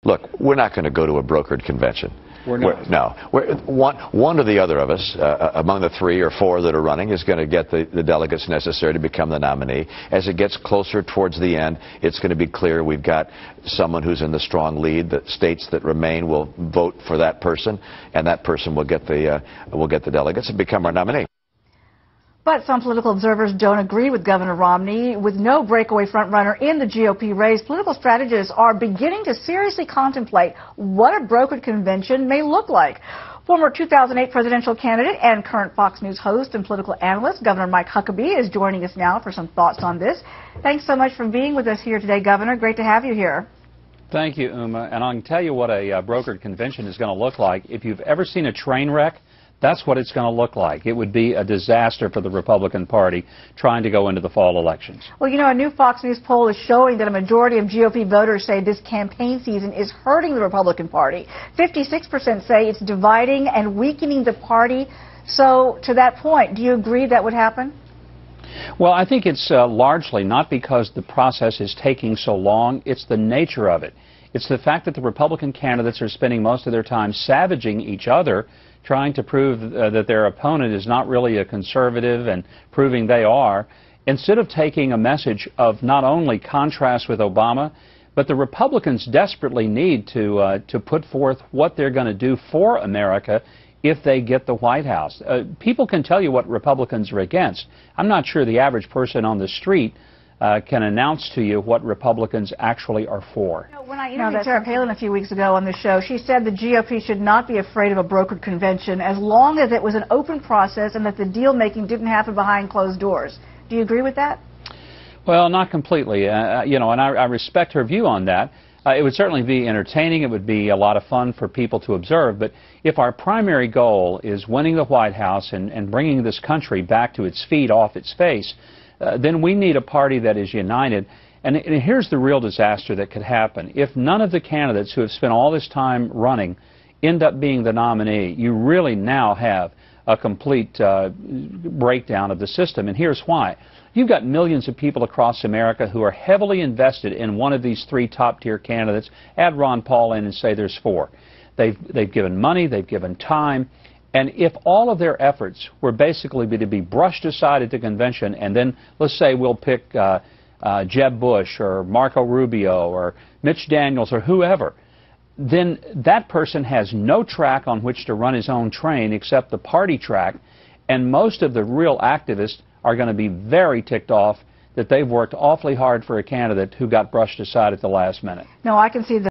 Look, we're not going to go to a brokered convention. We're not. No. One or the other of us, among the 3 or 4 that are running, is going to get the delegates necessary to become the nominee. As it gets closer towards the end, it's going to be clear we've got someone who's in the strong lead. The states that remain will vote for that person, and that person will get the delegates and become our nominee. But some political observers don't agree with Governor Romney. With no breakaway frontrunner in the GOP race, political strategists are beginning to seriously contemplate what a brokered convention may look like. Former 2008 presidential candidate and current Fox News host and political analyst, Governor Mike Huckabee, is joining us now for some thoughts on this. Thanks so much for being with us here today, Governor. Great to have you here. Thank you, Uma. And I can tell you what a brokered convention is going to look like. If you've ever seen a train wreck, that's what it's going to look like. It would be a disaster for the Republican Party trying to go into the fall elections. Well, you know, a new Fox News poll is showing that a majority of GOP voters say this campaign season is hurting the Republican Party. 56% say it's dividing and weakening the party. So, to that point, do you agree that would happen? Well, I think it's largely not because the process is taking so long. It's the nature of it. It's the fact that the Republican candidates are spending most of their time savaging each other, trying to prove that their opponent is not really a conservative and proving they are, instead of taking a message of not only contrast with Obama, but the Republicans desperately need to put forth what they're going to do for America if they get the White House. People can tell you what Republicans are against. I'm not sure the average person on the street can announce to you what Republicans actually are for. When I interviewed Sarah Palin a few weeks ago on the show, she said the GOP should not be afraid of a brokered convention as long as it was an open process and that the deal-making didn't happen behind closed doors. Do you agree with that? Well, not completely. You know, and I respect her view on that. It would certainly be entertaining. It would be a lot of fun for people to observe. But if our primary goal is winning the White House and bringing this country back to its feet off its face, then we need a party that is united. And here's the real disaster that could happen. If none of the candidates who have spent all this time running end up being the nominee, you really now have a complete breakdown of the system. And here's why. You've got millions of people across America who are heavily invested in one of these 3 top-tier candidates. Add Ron Paul in and say there's 4. They've given money, they've given time. And if all of their efforts were basically to be brushed aside at the convention, and then let's say we'll pick Jeb Bush or Marco Rubio or Mitch Daniels or whoever, then that person has no track on which to run his own train except the party track, and most of the real activists are going to be very ticked off that they've worked awfully hard for a candidate who got brushed aside at the last minute. No, I can see that.